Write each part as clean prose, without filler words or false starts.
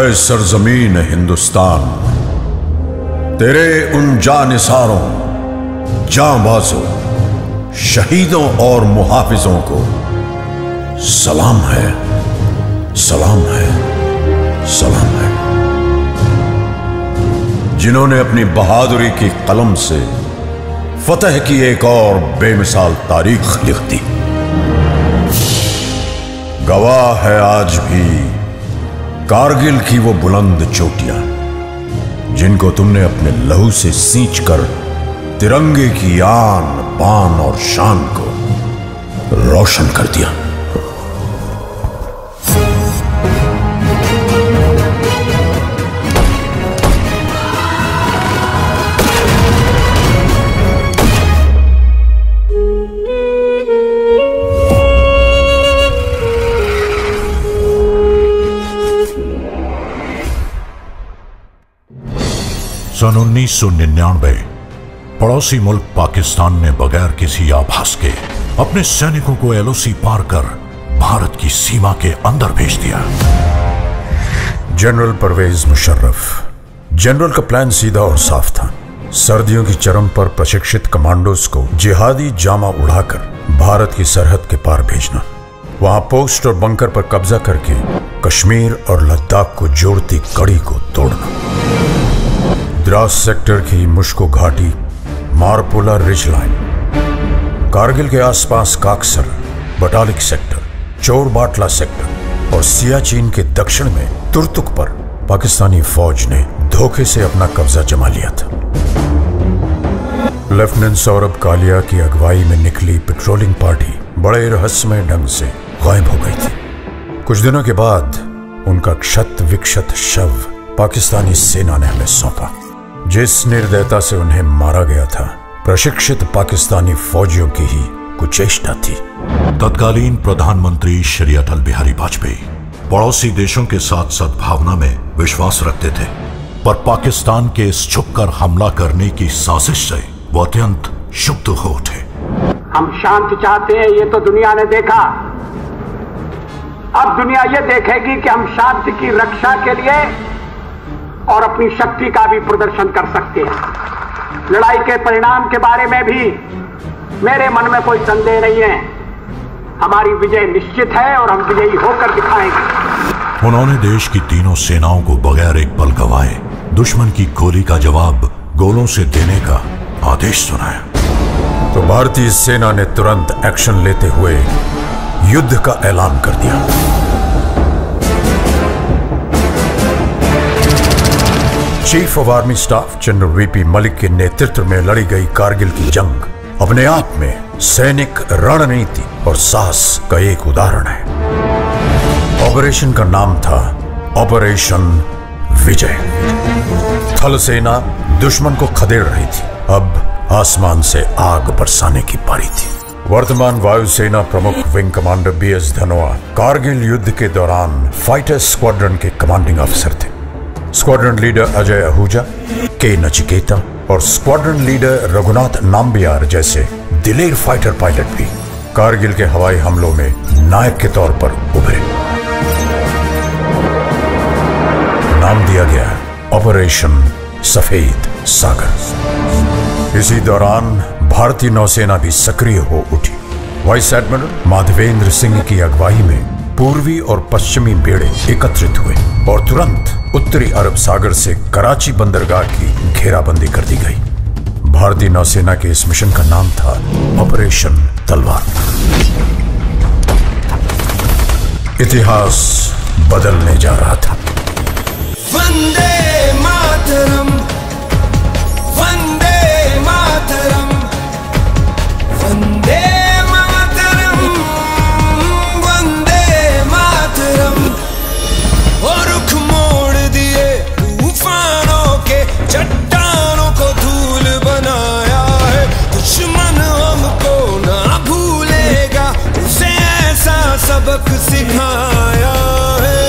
है सरजमीन हिंदुस्तान, तेरे उन जानिसारों, जांबाजों, शहीदों और मुहाफिजों को सलाम है, सलाम है, सलाम है, जिन्होंने अपनी बहादुरी की कलम से फतह की एक और बेमिसाल तारीख लिख दी। गवाह है आज भी कारगिल की वो बुलंद चोटियां, जिनको तुमने अपने लहू से सींचकर तिरंगे की आन बान और शान को रोशन कर दिया। सन 1999 पड़ोसी मुल्क पाकिस्तान ने बगैर किसी आभास के अपने सैनिकों को एलओसी पार कर भारत की सीमा के अंदर भेज दिया। जनरल परवेज मुशर्रफ। जनरल का प्लान सीधा और साफ था। सर्दियों की चरम पर प्रशिक्षित कमांडोज को जिहादी जामा उड़ाकर भारत की सरहद के पार भेजना, वहां पोस्ट और बंकर पर कब्जा करके कश्मीर और लद्दाख को जोड़ती कड़ी को तोड़ना। द्रास सेक्टर की मुश्को घाटी, मारपुला रिज लाइन, कारगिल के आसपास काकसर, बटालिक सेक्टर, चोरबाटला सेक्टर और सियाचिन के दक्षिण में तुर्तुक पर पाकिस्तानी फौज ने धोखे से अपना कब्जा जमा लिया था। लेफ्टिनेंट सौरभ कालिया की अगुवाई में निकली पेट्रोलिंग पार्टी बड़े रहस्यमय ढंग से गायब हो गई थी। कुछ दिनों के बाद उनका क्षत विक्षत शव पाकिस्तानी सेना ने हमें सौंपा। जिस निर्दयता से उन्हें मारा गया था, प्रशिक्षित पाकिस्तानी फौजियों की ही कुचेष्टा थी। तत्कालीन प्रधानमंत्री श्री अटल बिहारी वाजपेयी पड़ोसी देशों के साथ सद्भावना में विश्वास रखते थे, पर पाकिस्तान के इस छुपकर हमला करने की साजिश से वो अत्यंत क्षुब्ध हो उठे। हम शांति चाहते हैं, ये तो दुनिया ने देखा। अब दुनिया ये देखेगी कि हम शांति की रक्षा के लिए और अपनी शक्ति का भी प्रदर्शन कर सकते हैं। लड़ाई के परिणाम के बारे में भी मेरे मन में कोई संदेह नहीं है। हमारी विजय निश्चित है और हम विजयी होकर दिखाएंगे। उन्होंने देश की तीनों सेनाओं को बगैर एक पल गवाए दुश्मन की गोली का जवाब गोलों से देने का आदेश सुनाया। तो भारतीय सेना ने तुरंत एक्शन लेते हुए युद्ध का ऐलान कर दिया। Chief of army staff general VP Malik के नेतृत्व में लड़ी गई कारगिल की जंग अपने आप में सैनिक रणनीति और साहस का एक उदाहरण है। ऑपरेशन का नाम था ऑपरेशन विजय। थल सेना दुश्मन को खदेड़ रही थी, अब आसमान से आग बरसाने की पारी थी। वर्तमान वायुसेना प्रमुख wing commander B S Dhanoa Kargil युद्ध के दौरान फाइटर स्क्वाड्रन के कमांडिंग ऑफिसर थे। Squadron leader Ajay Ahuja, K Nachiketa और स्क्वाड्रन लीडर रघुनाथ नाम्बियार जैसे दिलेर फाइटर पायलट भी कारगिल के हवाई हमलों में नायक के तौर पर उभरे। नाम दिया गया ऑपरेशन सफेद सागर। इसी दौरान भारतीय नौसेना भी सक्रिय हो उठी। वाइस एडमिरल माधवेंद्र सिंह की अगुवाई में पूर्वी और पश्चिमी बेड़े एकत्रित हुए और तुरंत उत्तरी अरब सागर से कराची बंदरगाह की घेराबंदी कर दी गई। भारतीय नौसेना के इस मिशन का नाम था ऑपरेशन तलवार। इतिहास बदलने जा रहा था। वंदे मातरम, वंदे मातरम, वंदे मातरम, वंदे मातरम। और रुख मोड़ दिए तूफानों के, चट्टानों को धूल बनाया है। दुश्मन हमको ना भूलेगा, उसे ऐसा सबक सिखाया है।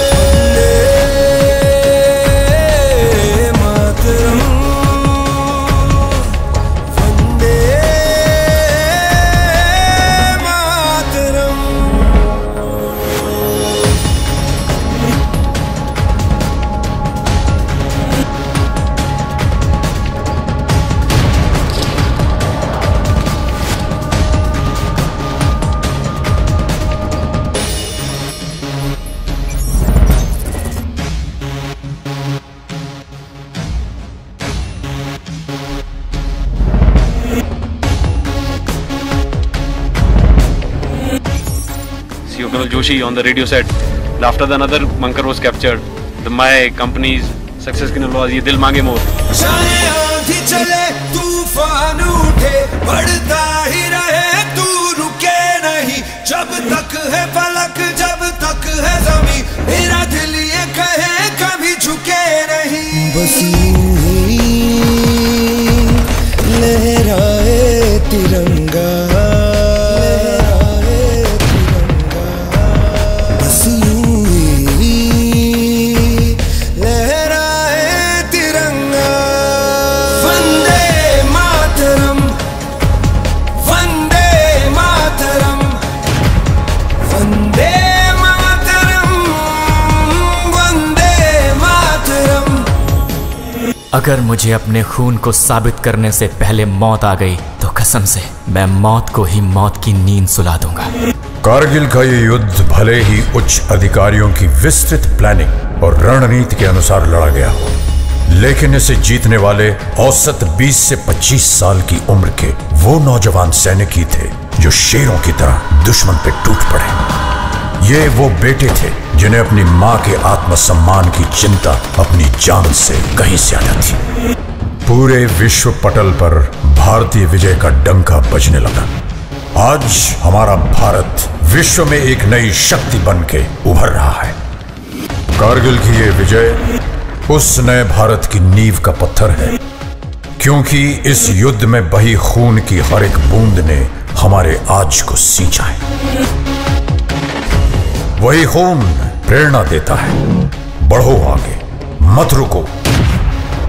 Dr. Kunal Joshi on the radio set. After the another bunker was captured. My company's success की नलवाज ये दिल मांगे मोर। चाहे आंधी चले तूफान उठे बढ़ता ही रहे तू रुके नहीं जब तक है फलक जब तक है ज़मीं मेरा दिल ये कहे कभी झुके नहीं बस यूं ही लहराए तिरंगा बस यूं ही लहराए तिरंगा वंदे मातरम वंदे मातरम वंदे मातरम वंदे मातरम। अगर मुझे अपने खून को साबित करने से पहले मौत आ गई तो कसम से मैं मौत को ही मौत की नींद सुला दूंगा। कारगिल का ये युद्ध भले ही उच्च अधिकारियों की विस्तृत प्लानिंग और रणनीति के अनुसार लड़ा गया हो, लेकिन इसे जीतने वाले औसत 20 से 25 साल की उम्र के वो नौजवान सैनिक ही थे जो शेरों की तरह दुश्मन पे टूट पड़े। ये वो बेटे थे जिन्हें अपनी मां के आत्मसम्मान की चिंता अपनी जान से कहीं ज्यादा थी। पूरे विश्व पटल पर भारतीय विजय का डंका बजने लगा। आज हमारा भारत विश्व में एक नई शक्ति बन के उभर रहा है। कारगिल की ये विजय उस नए भारत की नींव का पत्थर है, क्योंकि इस युद्ध में बही खून की हर एक बूंद ने हमारे आज को सींचा है। वही खून प्रेरणा देता है, बढ़ो आगे, मत रुको,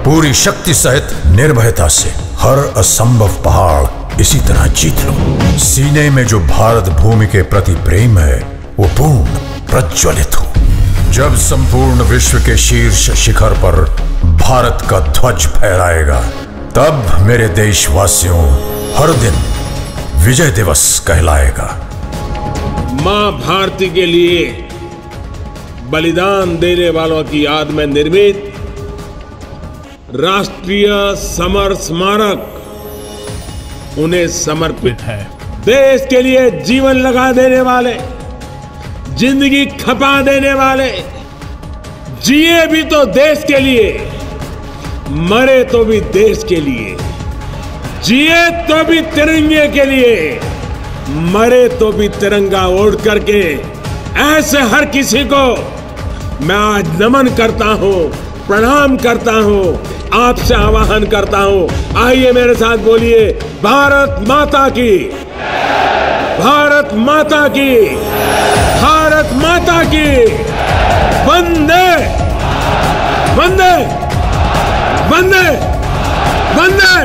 पूरी शक्ति सहित निर्भयता से हर असंभव पहाड़ इसी तरह जीत लो। सीने में जो भारत भूमि के प्रति प्रेम है वो पूर्ण प्रज्वलित हो। जब संपूर्ण विश्व के शीर्ष शिखर पर भारत का ध्वज फहराएगा, तब मेरे देशवासियों हर दिन विजय दिवस कहलाएगा। मां भारती के लिए बलिदान देने वालों की याद में निर्मित राष्ट्रीय समर स्मारक उन्हें समर्पित है। देश के लिए जीवन लगा देने वाले, जिंदगी खपा देने वाले, जिए भी तो देश के लिए, मरे तो भी देश के लिए, जिए तो भी तिरंगे के लिए, मरे तो भी तिरंगा ओढ़ करके, ऐसे हर किसी को मैं आज नमन करता हूं, प्रणाम करता हूं, आपसे आह्वान करता हूं। आइए मेरे साथ बोलिए, भारत माता की, भारत माता की, भारत माता की, वंदे वंदे वंदे वंदे।